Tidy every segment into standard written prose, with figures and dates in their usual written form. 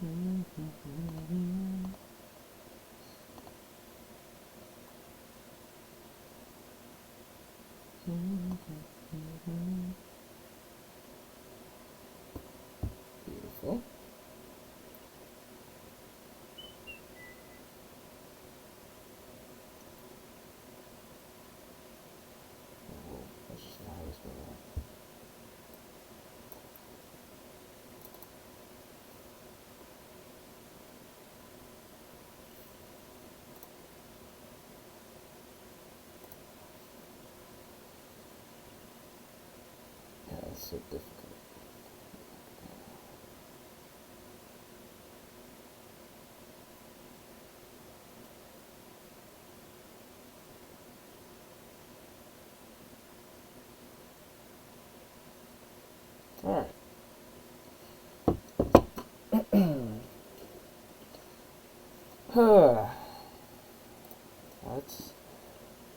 Beautiful. Oh, that's just not how we spell that. Yeah, it's so difficult. Alright.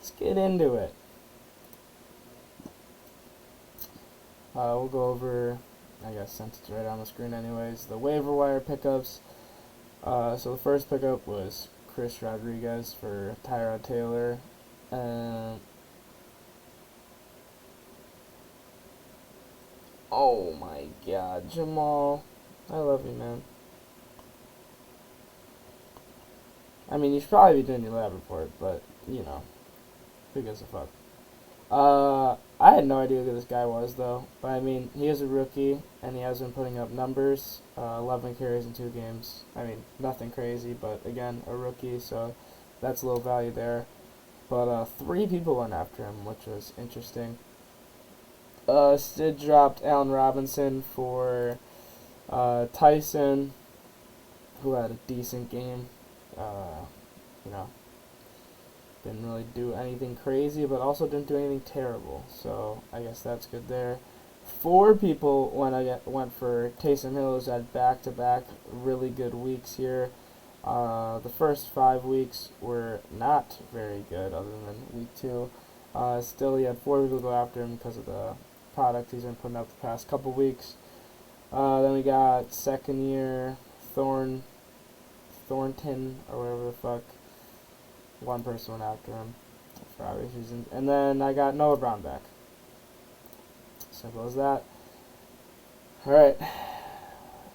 let's get into it. We'll go over, I guess since it's right on the screen anyways, the waiver wire pickups. So the first pickup was Chris Rodriguez for Tyrod Taylor. Oh my God, Jamal, I love you, man. I mean, you should probably be doing your lab report, but you know, who gives a fuck? I had no idea who this guy was though. But I mean, he is a rookie and he has been putting up numbers. 11 carries in 2 games. I mean, nothing crazy, but again, a rookie, so that's a little value there. But 3 people went after him, which was interesting. Sid dropped Allen Robinson for Tyson, who had a decent game. You know, didn't really do anything crazy, but also didn't do anything terrible. So I guess that's good there. 4 people went for Taysom Hill, who's had back-to-back really good weeks here. The first 5 weeks were not very good, other than week 2. Still, he had 4 people go after him because of the product he's been putting up the past couple weeks. Then we got second year Thornton, or whatever the fuck. 1 person went after him for obvious reasons. And then I got Noah Brown back. Simple as that. Alright.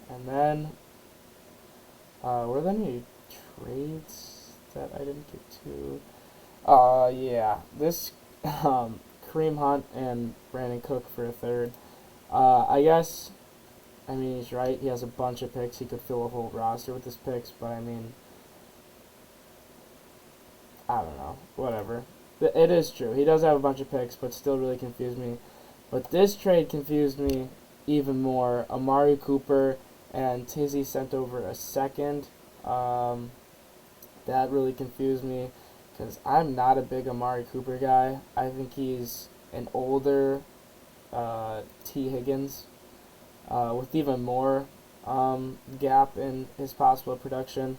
And then, were there any trades that I didn't get to? Yeah. This, Kareem Hunt and Brandon Cook for a 3rd. I guess, I mean, he's right. He has a bunch of picks. He could fill a whole roster with his picks, but I mean, I don't know. Whatever. It is true. He does have a bunch of picks, but still really confused me. But this trade confused me even more. Amari Cooper and Tizzy sent over a 2nd. That really confused me because I'm not a big Amari Cooper guy. I think he's an older T. Higgins with even more gap in his possible production.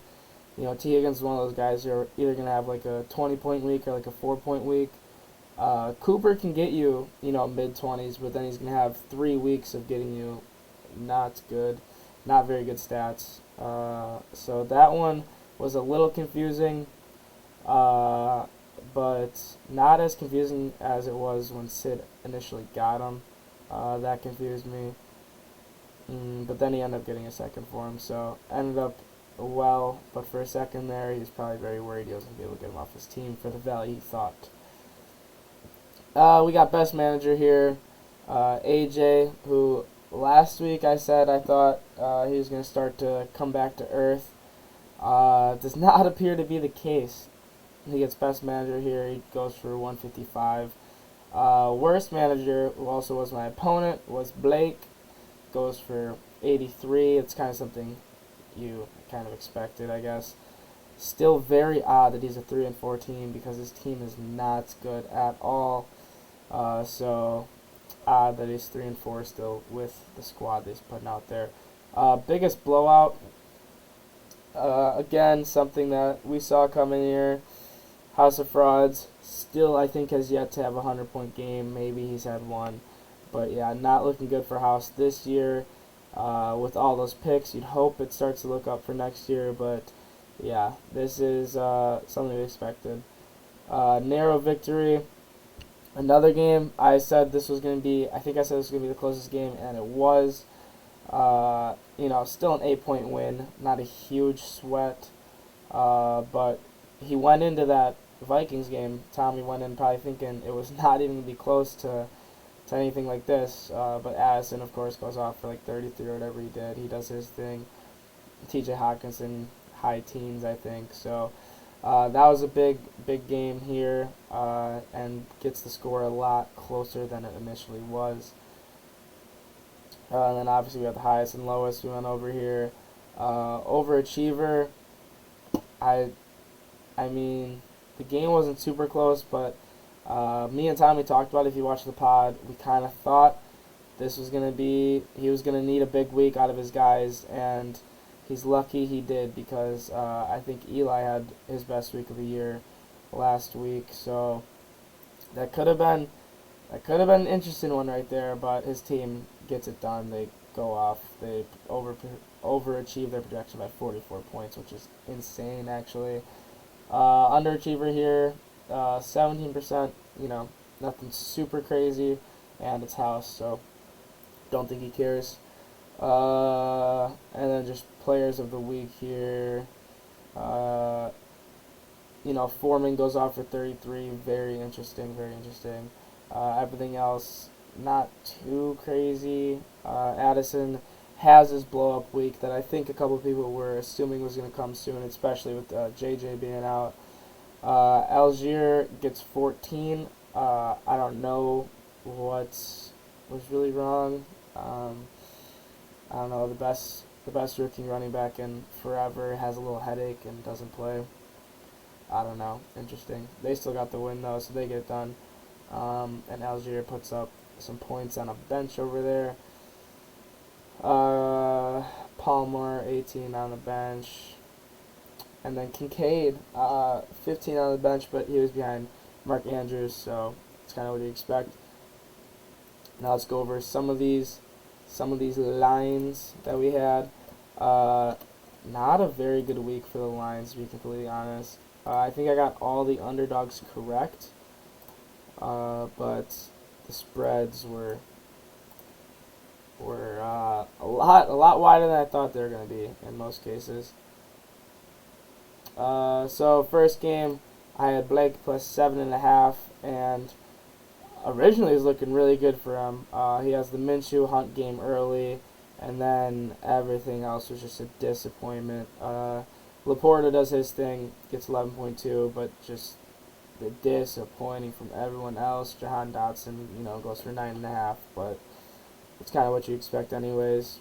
You know, T. Higgins is one of those guys who are either going to have like a 20-point week or like a 4-point week. Cooper can get you, you know, mid-20s, but then he's going to have 3 weeks of getting you not very good stats. So that one was a little confusing, but not as confusing as it was when Sid initially got him. That confused me. But then he ended up getting a 2nd for him, so ended up well, but for a second there, he's probably very worried he wasn't going to be able to get him off his team for the value he thought. We got best manager here, AJ, who last week I said I thought he was going to start to come back to earth. Does not appear to be the case. He gets best manager here. He goes for 155. Worst manager, who also was my opponent, was Blake. Goes for 83. It's kind of something you kind of expected, I guess. Still very odd that he's a 3-4 team because his team is not good at all. So odd that he's 3-4 still with the squad that he's putting out there. Biggest blowout. Again, something that we saw coming here. House of Frauds still, I think, has yet to have a 100-point game. Maybe he's had one. But yeah, not looking good for House this year. With all those picks, you'd hope it starts to look up for next year, but yeah, this is something we expected. Narrow victory. Another game, I said this was going to be, I think I said this was going to be the closest game, and it was. Still an 8-point win, not a huge sweat, but he went into that Vikings game. Tommy went in probably thinking it was not even going to be close to anything like this, but Addison, of course, goes off for like 33 or whatever he did. He does his thing. TJ Hawkinson, high teens, I think. So that was a big game here, and gets the score a lot closer than it initially was. And then obviously we have the highest and lowest. We went over here. Overachiever. I mean, the game wasn't super close, but me and Tommy talked about it. If you watched the pod, we kind of thought this was gonna be, he was gonna need a big week out of his guys, and he's lucky he did, because I think Eli had his best week of the year last week. So that could have been an interesting one right there, but his team gets it done. They go off. They overachieve their projection by 44 points, which is insane, actually. Underachiever here, 17%. Nothing super crazy, and it's house, so don't think he cares. And then just players of the week here. Foreman goes off for 33. Very interesting. Very interesting. Everything else, not too crazy. Addison has his blow-up week that I think a couple of people were assuming was going to come soon, especially with JJ being out. Algier gets 14. I don't know what was really wrong. I don't know. The best rookie running back in forever has a little headache and doesn't play. I don't know. Interesting. They still got the win though, so they get it done. And Algier puts up some points on a bench over there. Palmer, 18 on the bench. And then Kincaid, 15 on the bench, but he was behind Mark Andrews, so it's kind of what you expect. Now let's go over some of these lines that we had. Not a very good week for the lines, to be completely honest. I think I got all the underdogs correct, but the spreads were a lot wider than I thought they were going to be in most cases. So first game, I had Blake plus 7.5, and originally it was looking really good for him. He has the Minshew Hunt game early, and then everything else was just a disappointment. Laporta does his thing, gets 11.2, but just the disappointing from everyone else. Jahan Dotson, goes for 9.5, but it's kind of what you expect anyways.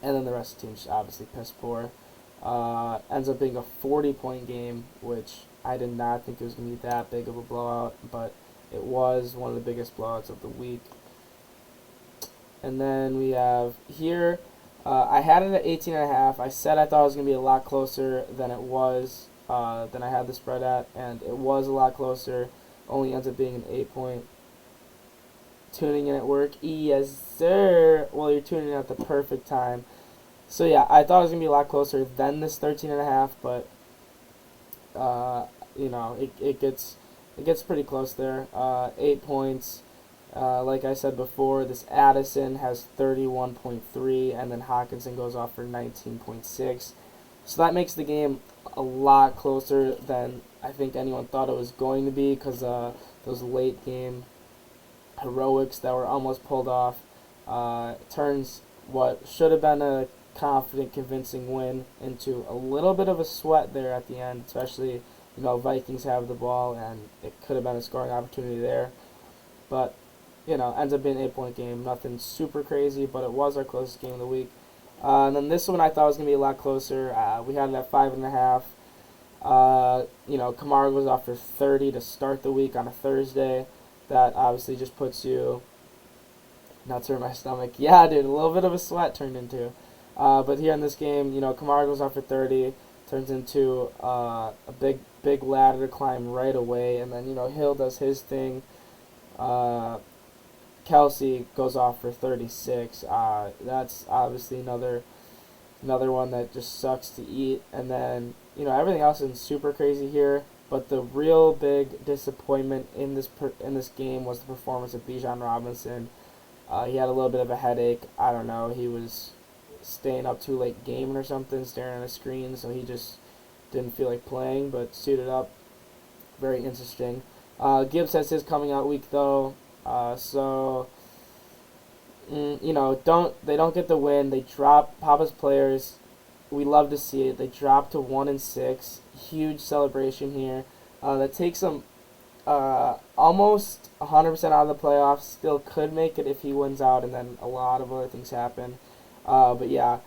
And then the rest of the team's obviously piss poor. Ends up being a 40-point game, which I did not think it was going to be that big of a blowout, but it was one of the biggest blowouts of the week. And then we have here, I had it at 18.5. I said I thought it was going to be a lot closer than it was, than I had the spread at, and it was a lot closer. Only ends up being an 8-point. Tuning in at work, yes sir. Well, you're tuning in at the perfect time. So yeah, I thought it was gonna be a lot closer than this 13.5, but it gets pretty close there. 8 points. Like I said before, this Addison has 31.3, and then Hawkinson goes off for 19.6. So that makes the game a lot closer than I think anyone thought it was going to be, because those late game heroics that were almost pulled off turns what should have been a confident, convincing win into a little bit of a sweat there at the end, especially, Vikings have the ball, and it could have been a scoring opportunity there. But, ends up being an 8-point game. Nothing super crazy, but it was our closest game of the week. And then this one I thought was going to be a lot closer. We had it at 5.5. Kamara goes off for 30 to start the week on a Thursday. That obviously just puts you, nuts hurt my stomach. Yeah, dude, a little bit of a sweat turned into. But here in this game, Kamara goes off for 30, turns into a big ladder to climb right away, and then Hill does his thing. Kelsey goes off for 36. That's obviously another one that just sucks to eat. And then, everything else is super crazy here. But the real big disappointment in this game was the performance of Bijan Robinson. He had a little bit of a headache. I don't know. He was staying up too late gaming or something, staring at a screen, so he just didn't feel like playing, but suited up. Very interesting. Gibbs has his coming out week though, so they don't get the win. They drop Papa's players. We love to see it. They drop to 1-6. Huge celebration here. That takes them almost 100% out of the playoffs. Still could make it if he wins out, and then a lot of other things happen. But yeah,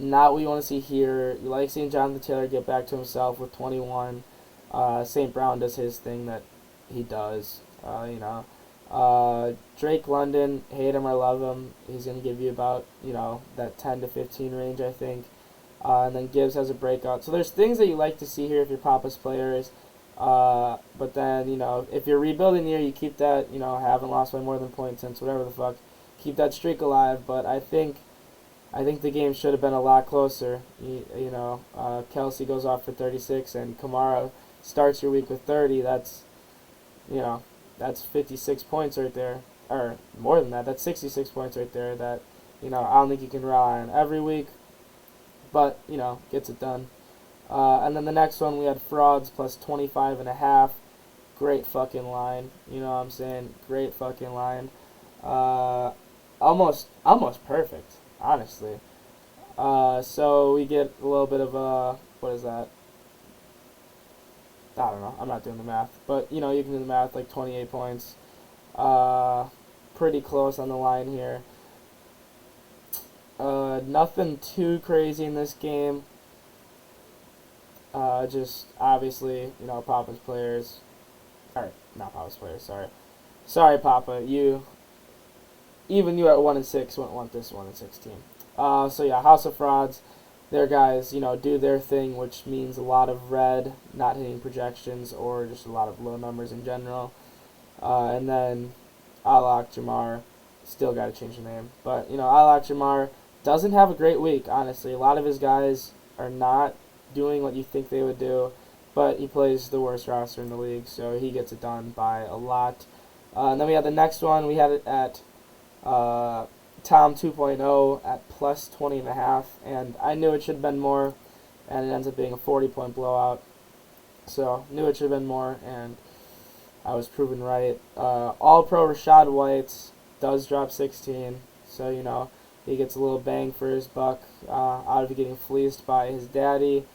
not what you want to see here. You like seeing Jonathan Taylor get back to himself with 21. St. Brown does his thing that he does. Drake London, hate him or love him, he's going to give you about, that 10 to 15 range, I think. And then Gibbs has a breakout. So there's things that you like to see here if you're Papa's players. But then, if you're rebuilding year, you keep that, haven't lost by more than points since whatever the fuck. Keep that streak alive. But I think the game should have been a lot closer. Kelsey goes off for 36 and Kamara starts your week with 30. That's 56 points right there. Or more than that. That's 66 points right there that, I don't think you can rely on every week. But, gets it done. And then the next one, we had frauds plus 25.5. Great fucking line. You know what I'm saying? Great fucking line. Almost perfect, honestly. So we get a little bit of what is that? I don't know. I'm not doing the math. But, you can do the math, like 28 points. Pretty close on the line here. Nothing too crazy in this game. Just obviously, Papa's players. Or not Papa's players. Sorry, Papa. Even you at 1-6 wouldn't want this 1-6 team. So yeah, House of Frauds. Their guys, do their thing, which means a lot of red, not hitting projections, or just a lot of low numbers in general. And then Alak Jamar, still got to change the name, but Alak Jamar doesn't have a great week. Honestly, a lot of his guys are not doing what you think they would do, but he plays the worst roster in the league, so he gets it done by a lot. And then we had the next one. We had it at Tom 2.0 at plus 20.5, and I knew it should have been more, and it ends up being a 40-point blowout. So knew it should have been more, and I was proven right. All-Pro Rashad White does drop 16, so he gets a little bang for his buck out of getting fleeced by his daddy.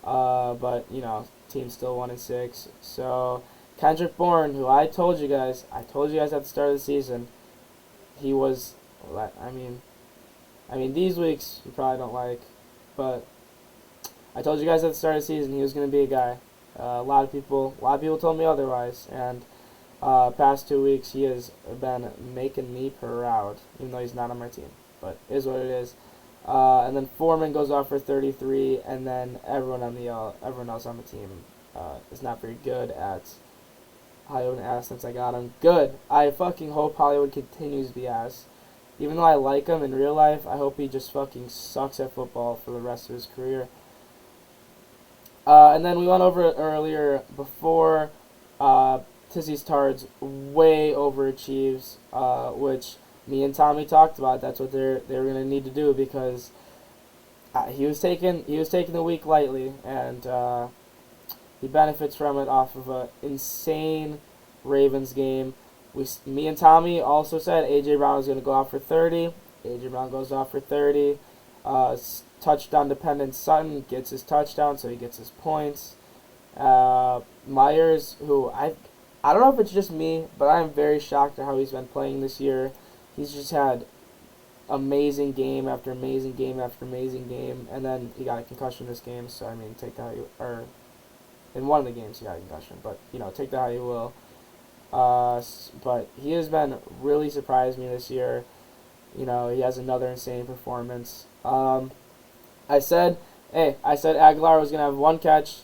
But team still 1-6. So Kendrick Bourne, who I told you guys at the start of the season, he was. I mean these weeks you probably don't like, but I told you guys at the start of the season he was going to be a guy. A lot of people told me otherwise, and past 2 weeks he has been making me proud, even though he's not on my team. But it is what it is. And then Foreman goes off for 33, and then everyone else on the team is not very good at Hollywood and ass since I got him. Good. I fucking hope Hollywood continues to be ass. Even though I like him in real life, I hope he just fucking sucks at football for the rest of his career. And then we went over it earlier before. Tizzy's Tards way overachieves, which me and Tommy talked about. That's what they were gonna need to do, because he was taking the week lightly, and he benefits from it off of an insane Ravens game. Me and Tommy also said A.J. Brown was going to go off for 30. A.J. Brown goes off for 30. Touchdown dependent Sutton gets his touchdown, so he gets his points. Myers, who I don't know if it's just me, but I'm very shocked at how he's been playing this year. He's just had amazing game after amazing game after amazing game, and then he got a concussion this game, so take that how you, or in one of the games he got a concussion, but take that how you will. But he has been really surprised me this year. He has another insane performance. I said Aguilar was going to have one catch.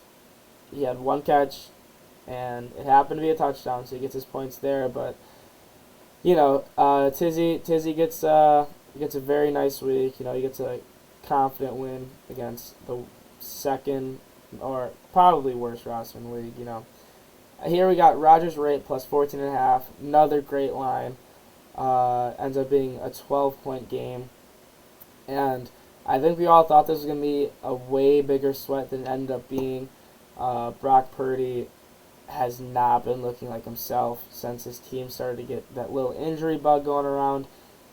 He had one catch, and it happened to be a touchdown, so he gets his points there. But Tizzy gets a very nice week. He gets a confident win against the second or probably worst roster in the league. Here we got Rogers rate plus 14.5. Another great line. Ends up being a 12-point game, and I think we all thought this was gonna be a way bigger sweat than it ended up being. Brock Purdy has not been looking like himself since his team started to get that little injury bug going around.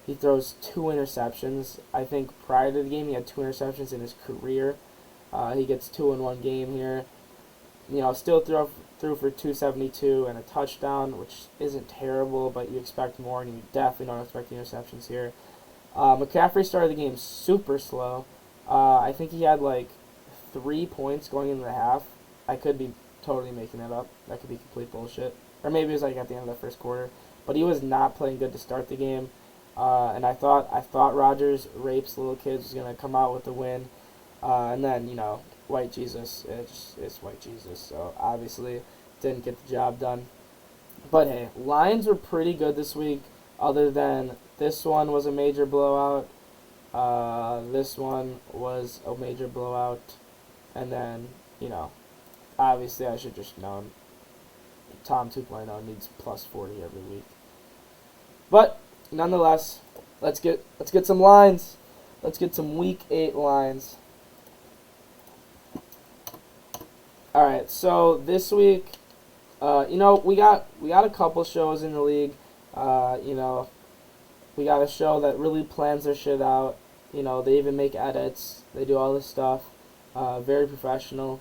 He throws 2 interceptions. I think prior to the game he had 2 interceptions in his career. He gets 2 in one game here. Still threw for 272 and a touchdown, which isn't terrible, but you expect more, and you definitely don't expect the interceptions here. McCaffrey started the game super slow. I think he had like 3 points going into the half. I could be totally making that up. That could be complete bullshit. Or maybe it was like at the end of the first quarter. But he was not playing good to start the game. And I thought Rogers rapes little kids was gonna come out with the win. And then White Jesus, it's White Jesus. So obviously didn't get the job done. But hey, Lions were pretty good this week. Other than this one was a major blowout. This one was a major blowout. And then obviously I should just known Tom 2.0 needs plus 40 every week. But nonetheless, let's get some lines. Let's get some week 8 lines. All right, so this week, we got a couple shows in the league. We got a show that really plans their shit out. They even make edits. They do all this stuff. Very professional.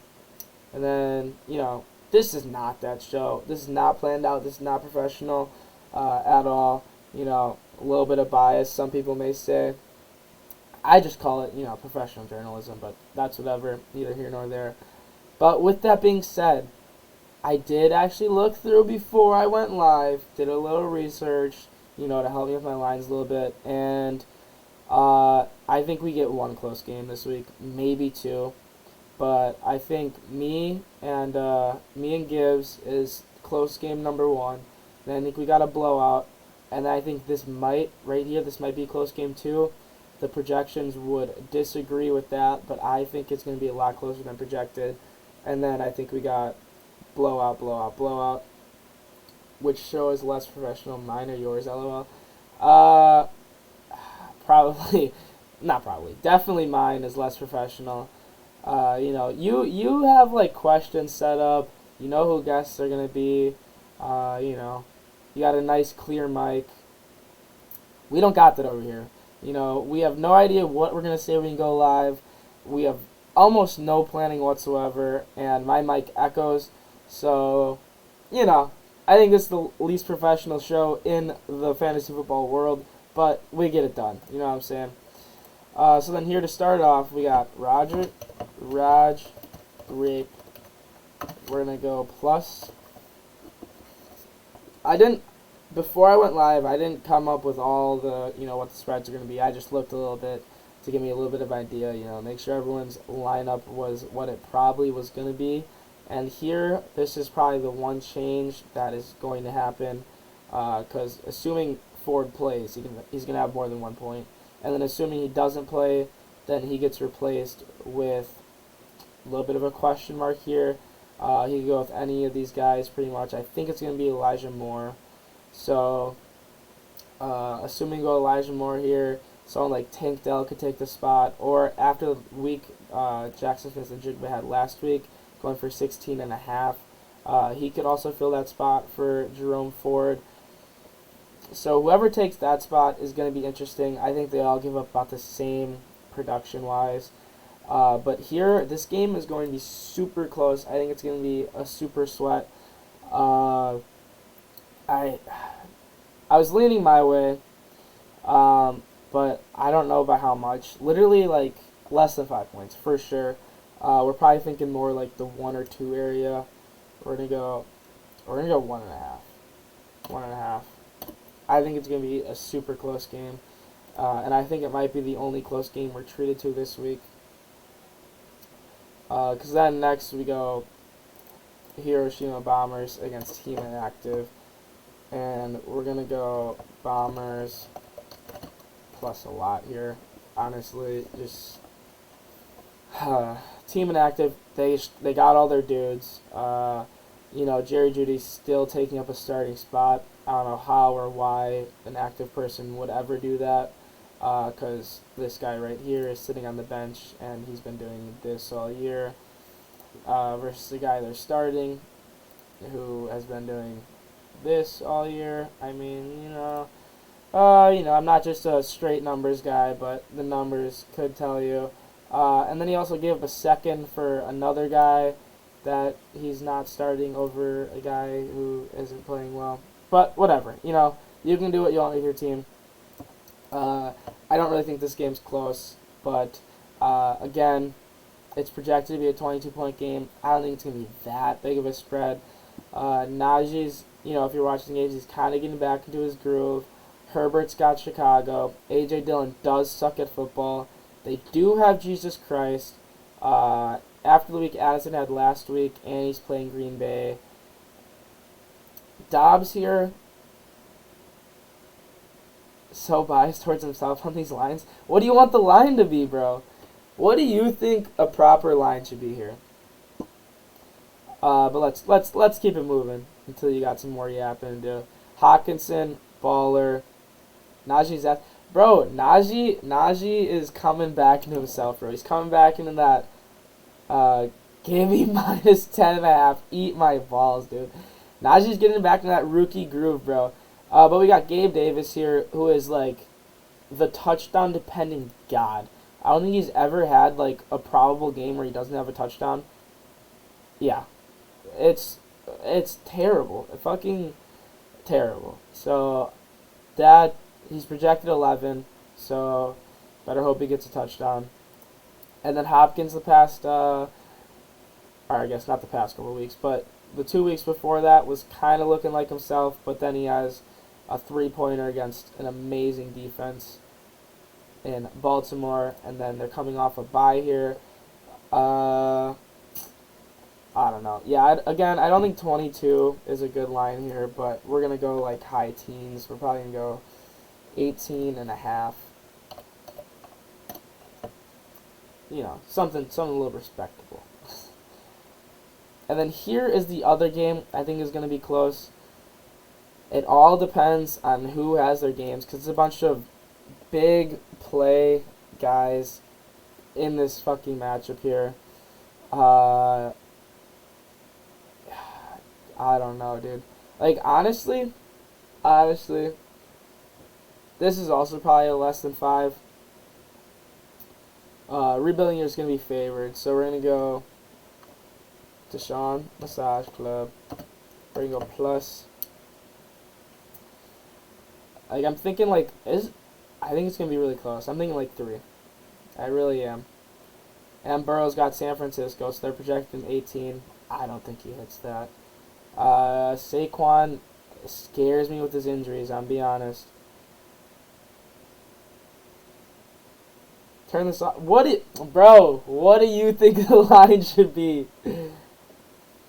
And then, this is not that show. This is not planned out. This is not professional at all. A little bit of bias, some people may say. I just call it, professional journalism, but that's whatever, neither here nor there. But with that being said, I did actually look through before I went live, did a little research, to help me with my lines a little bit, and I think we get one close game this week, maybe 2. But I think me and Gibbs is close game number 1. Then I think we got a blowout, and I think this might be a close game 2. The projections would disagree with that, but I think it's going to be a lot closer than projected. And then I think we got blowout. Which show is less professional, mine or yours, LOL? Definitely mine is less professional. You have like questions set up. You know who guests are gonna be. You got a nice clear mic. We don't got that over here. We have no idea what we're gonna say when we go live. We have almost no planning whatsoever, and my mic echoes. So, I think this is the least professional show in the fantasy football world, but we get it done. You know what I'm saying? So then here to start off, we got Raj, Grape. We're going to go plus. Before I went live, I didn't come up with all the, what the spreads are going to be. I just looked a little bit to give me a little bit of idea, make sure everyone's lineup was what it probably was going to be. And here, this is probably the one change that is going to happen, because assuming Ford plays, he's going to have more than 1 point. And then assuming he doesn't play, then he gets replaced with a little bit of a question mark here. He could go with any of these guys pretty much. I think it's going to be Elijah Moore. So, assuming we go Elijah Moore here, someone like Tank Dell could take the spot. Or after the week Jackson Smith and Jigba had last week, going for 16.5. He could also fill that spot for Jerome Ford. So whoever takes that spot is going to be interesting. I think they all give up about the same production-wise. But here, this game is going to be super close. I think it's going to be a super sweat. I was leaning my way, but I don't know by how much. Literally, like, less than 5 points, for sure. We're probably thinking more like the 1 or 2 area. We're gonna go 1.5. 1.5. I think it's gonna be a super close game, and I think it might be the only close game we're treated to this week. Because then next we go Hiroshima Bombers against Team Inactive. And we're going to go Bombers plus a lot here. Honestly, just team inactive. They got all their dudes. Jerry Judy's still taking up a starting spot. I don't know how or why an active person would ever do that, because this guy right here is sitting on the bench and he's been doing this all year, versus the guy they're starting who has been doing this all year. I mean, I'm not just a straight numbers guy, but the numbers could tell you. And then he also gave up a second for another guy that he's not starting over a guy who isn't playing well. But whatever, you can do what you want with your team. I don't really think this game's close, but again, it's projected to be a 22-point game. I don't think it's going to be that big of a spread. Najee's, if you're watching the games, he's kind of getting back into his groove. Herbert's got Chicago. A.J. Dillon does suck at football. They do have Jesus Christ. After the week Addison had last week, and he's playing Green Bay. Dobbs here, so biased towards himself on these lines. What do you want the line to be, bro? What do you think a proper line should be here? But let's keep it moving until you got some more yapping to do. Hawkinson, baller. Najee's that. Bro, Najee is coming back into himself, bro. He's coming back into that. Give me minus 10.5. Eat my balls, dude. Najee's getting back into that rookie groove, bro. But we got Gabe Davis here, who is like the touchdown depending god. I don't think he's ever had like a probable game where he doesn't have a touchdown. Yeah, it's terrible, fucking terrible. So that he's projected 11, so better hope he gets a touchdown. And then Hopkins the past, or I guess not the past couple of weeks, but the 2 weeks before that was kind of looking like himself, but then he has a 3-pointer against an amazing defense in Baltimore, and then they're coming off a bye here. I don't know. Yeah, again, I don't think 22 is a good line here, but we're going to go like high teens. We're probably going to go 18.5. Something a little respectable. And then here is the other game I think is going to be close. It all depends on who has their games, because it's a bunch of big play guys in this fucking matchup here. I don't know, dude. Like, honestly, this is also probably a less than 5. Rebuilding year is going to be favored, so we're going to go Deshaun Massage Club. We're going to go plus. Like, I'm thinking, I think it's going to be really close. I'm thinking, 3. I really am. And Burrow's got San Francisco, so they're projecting 18. I don't think he hits that. Saquon scares me with his injuries, I'll be honest. Turn this off. What do you think the line should be?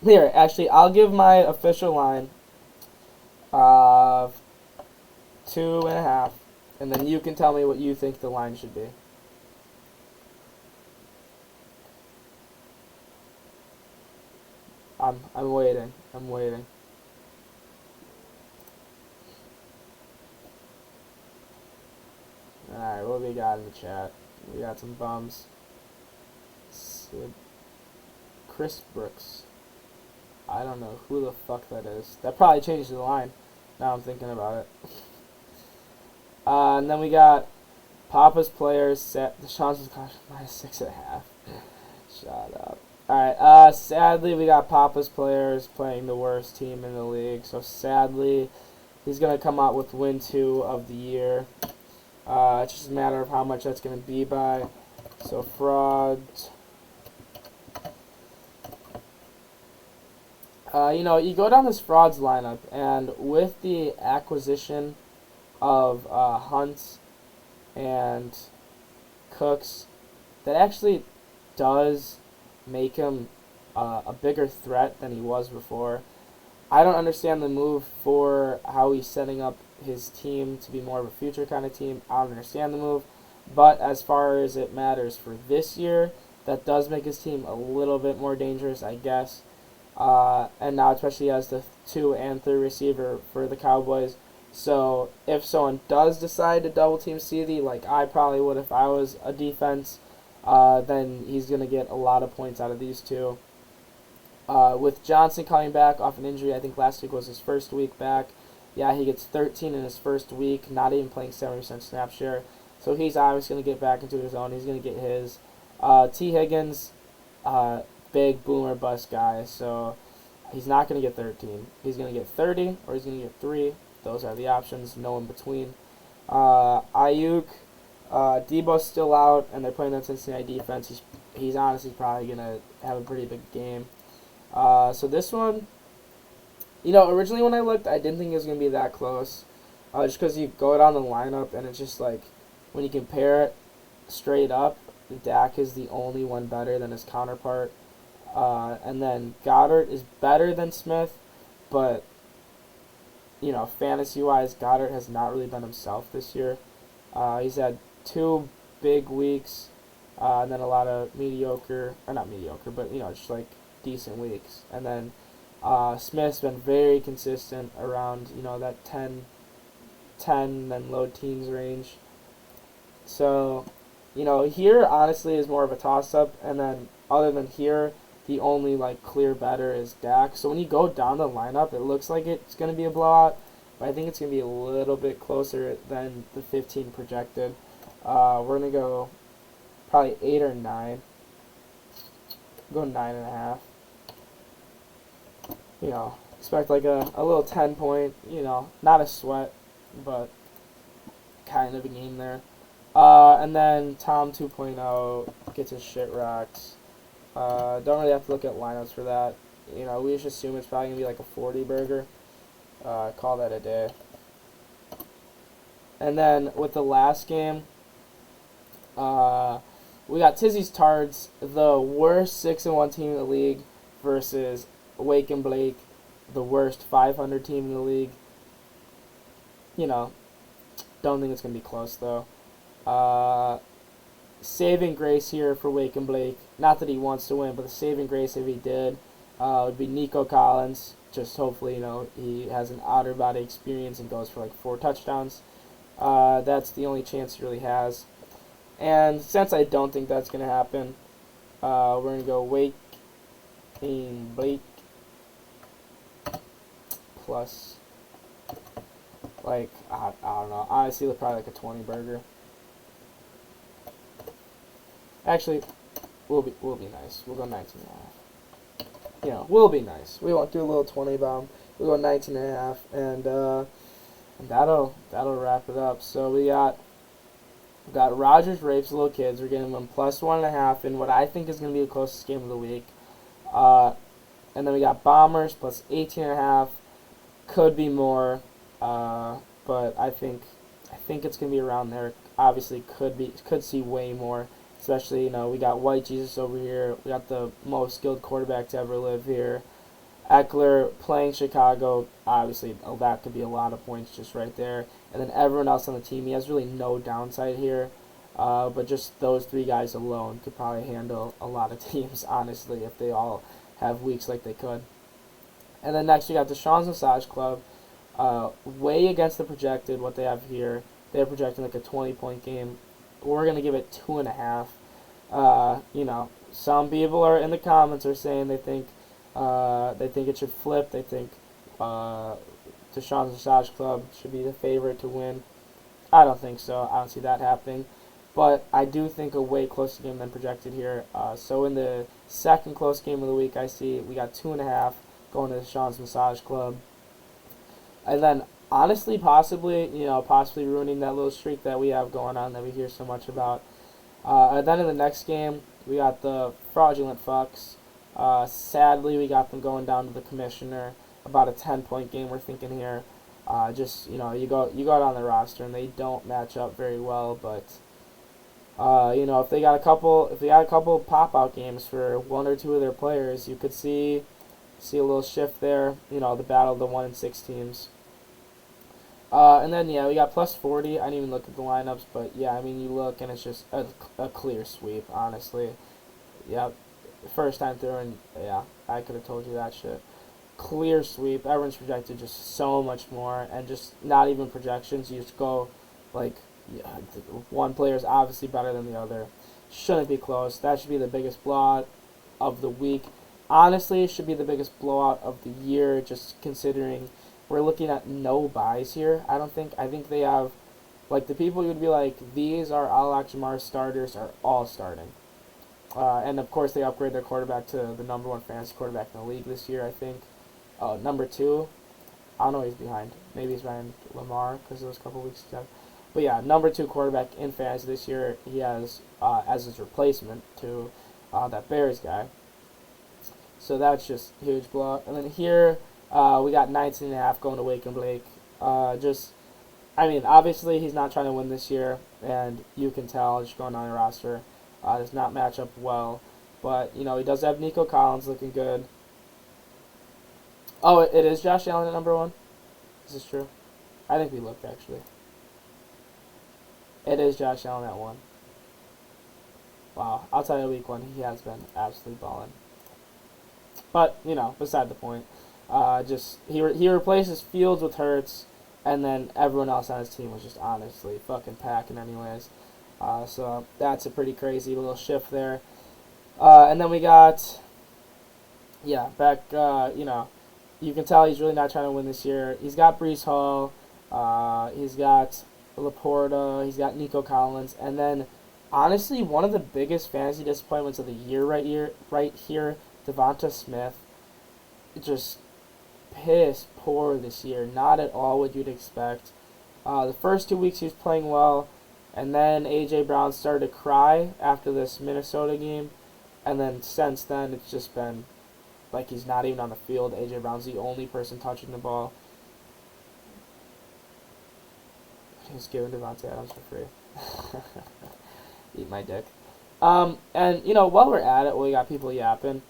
Here, actually, I'll give my official line of 2.5, and then you can tell me what you think the line should be. I'm waiting. Alright, what we got in the chat? We got some bums. Chris Brooks. I don't know who the fuck that is. That probably changed the line. Now I'm thinking about it. And then we got Papa's players set. Deshaun's got minus 6.5. Shut up. Alright, sadly we got Papa's players playing the worst team in the league. So sadly, he's going to come out with win 2 of the year. It's just a matter of how much that's going to be by. So fraud. You go down this frauds lineup, and with the acquisition of Hunt and Cooks, that actually does make him a bigger threat than he was before. I don't understand the move for how he's setting up his team to be more of a future kind of team. I don't understand the move. But as far as it matters for this year, that does make his team a little bit more dangerous, I guess. And now, especially as the 2 and 3 receiver for the Cowboys. So if someone does decide to double team CD, like I probably would if I was a defense, then he's going to get a lot of points out of these two. With Johnson coming back off an injury, I think last week was his first week back. Yeah, he gets 13 in his first week, not even playing 70% snap share. So he's obviously going to get back into his own. He's going to get his. T. Higgins, big boomer bust guy, so he's not going to get 13. He's going to get 30 or he's going to get 3. Those are the options, no in between. Ayuk, Debo's still out, and they're playing that Cincinnati defense. He's honestly probably going to have a pretty big game. So this one, originally when I looked, I didn't think it was going to be that close. Just because you go down the lineup, and it's just like, when you compare it straight up, Dak is the only one better than his counterpart. And then Goddard is better than Smith, but, fantasy-wise, Goddard has not really been himself this year. He's had 2 big weeks, and then a lot of mediocre, or not mediocre, but, just like decent weeks. And then Smith's been very consistent around, that 10 and low teens range. So, here honestly is more of a toss-up, and then other than here, the only clear better is Dak. So when you go down the lineup, it looks like it's going to be a blowout, but I think it's going to be a little bit closer than the 15 projected. We're going to go probably 8 or 9. Go 9.5. Expect like a little 10-point, not a sweat, but kind of a game there. And then Tom 2.0 gets his shit rocked. Don't really have to look at lineups for that. We just assume it's probably going to be like a 40 burger. Call that a day. And then with the last game, we got Tizzy's Tards, the worst 6-1 team in the league, versus Wake and Blake, the worst 500 team in the league. Don't think it's going to be close, though. Saving grace here for Wake and Blake. Not that he wants to win, but the saving grace if he did would be Nico Collins. Just hopefully, he has an outer body experience and goes for 4 touchdowns. That's the only chance he really has. And since I don't think that's going to happen, we're going to go Wake and Blake plus, I don't know. Honestly, probably a 20 burger. Actually, we'll be nice. We'll go 19.5. We'll be nice. We won't do a little 20 bomb. We'll go 19.5, and that'll wrap it up. So we got Rogers rapes little kids. We're getting them plus 1.5 in what I think is going to be the closest game of the week. And then we got Bombers plus 18.5. Could be more, but I think it's going to be around there. Obviously, could see way more. Especially, we got White Jesus over here. We got the most skilled quarterback to ever live here. Eckler playing Chicago. Obviously, that could be a lot of points just right there. And then everyone else on the team, he has really no downside here. But just those 3 guys alone could probably handle a lot of teams, honestly, if they all have weeks like they could. And then next, we got Deshaun's Massage Club. Way against the projected, what they have here. They're projecting a 20-point game. We're going to give it 2.5. Some people are in the comments are saying they think it should flip. They think Deshaun's Massage Club should be the favorite to win. I don't think so. I don't see that happening. But I do think a way closer game than projected here. So in the second close game of the week, I see we got 2.5 going to Deshaun's Massage Club. And then honestly, possibly ruining that little streak that we have going on that we hear so much about. And then in the next game, we got the Fraudulent Fucks. Sadly, we got them going down to the Commissioner. About a 10-point game we're thinking here. You go down the roster and they don't match up very well, but if they got a couple pop out games for 1 or 2 of their players, you could see See a little shift there. You know, the battle of the 1-6 teams. And then, yeah, we got plus 40. I didn't even look at the lineups, but yeah, I mean, you look and it's just a clear sweep, honestly. Yep. First time through, and yeah, I could have told you that shit. Clear sweep. Everyone's projected just so much more, and just not even projections. You just go, like, yeah, one player is obviously better than the other. Shouldn't be close. That should be the biggest blowout of the week. Honestly, it should be the biggest blowout of the year, just considering we're looking at no buys here. I think they have, like, the people you would be like, these are Al Akjamar's starters are all starting. And of course, they upgrade their quarterback to the number one fantasy quarterback in the league this year, I think. Number two, I don't know, he's behind. Maybe he's behind Lamar because it was a couple weeks ago. But yeah, number two quarterback in fantasy this year. He has as his replacement to that Bears guy. So that's just huge blowout. And then here we got 19.5 going to Wake and Blake. I mean, obviously he's not trying to win this year, and you can tell just going on the roster. Does not match up well. But, you know, he does have Nico Collins looking good. Oh, it is Josh Allen at number one? Is this true? I think we looked, actually. It is Josh Allen at one. Wow. Outside of week one, he has been absolutely balling. But, you know, beside the point. He replaces Fields with Hurts, and then everyone else on his team was just honestly fucking packing anyways. So that's a pretty crazy little shift there. And then we got, yeah, back, you know, you can tell he's really not trying to win this year. He's got Breece Hall, he's got Laporta, he's got Nico Collins, and then honestly one of the biggest fantasy disappointments of the year right here, Devonta Smith. Just piss poor this year. Not at all what you'd expect. The first 2 weeks he was playing well, and then A.J. Brown started to cry after this Minnesota game, and then since then it's just been like he's not even on the field. A.J. Brown's the only person touching the ball. Just giving Devontae Adams for free. Eat my dick. And, you know, while we're at it, we got people yapping.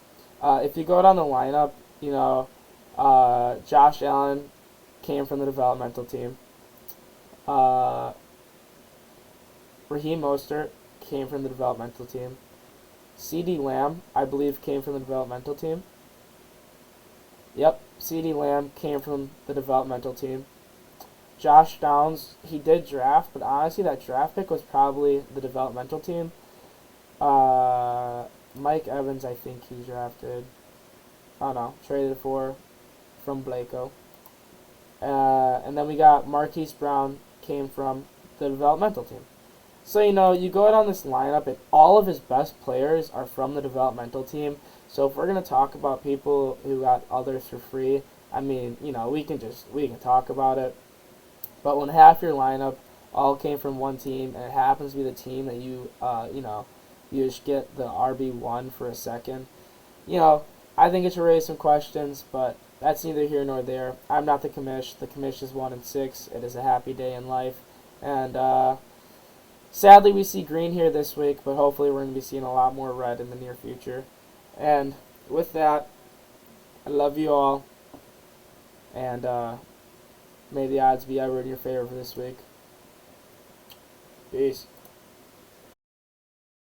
If you go down the lineup, you know, Josh Allen came from the developmental team. Raheem Mostert came from the developmental team. CeeDee Lamb, I believe, came from the developmental team. Yep, CeeDee Lamb came from the developmental team. Josh Downs, he did draft, but honestly, that draft pick was probably the developmental team. Mike Evans, I think he drafted. Oh no, traded for from Blako. And then we got Marquise Brown, came from the developmental team. So, you know, you go out on this lineup, and all of his best players are from the developmental team. So if we're going to talk about people who got others for free, I mean, you know, we can talk about it. But when half your lineup all came from one team, and it happens to be the team that you, you know, you just get the RB1 for a second, you know, I think it should raise some questions, but that's neither here nor there. I'm not the commish. The commish is 1-6. It is a happy day in life. And, sadly, we see green here this week, but hopefully we're going to be seeing a lot more red in the near future. And with that, I love you all, and may the odds be ever in your favor for this week. Peace.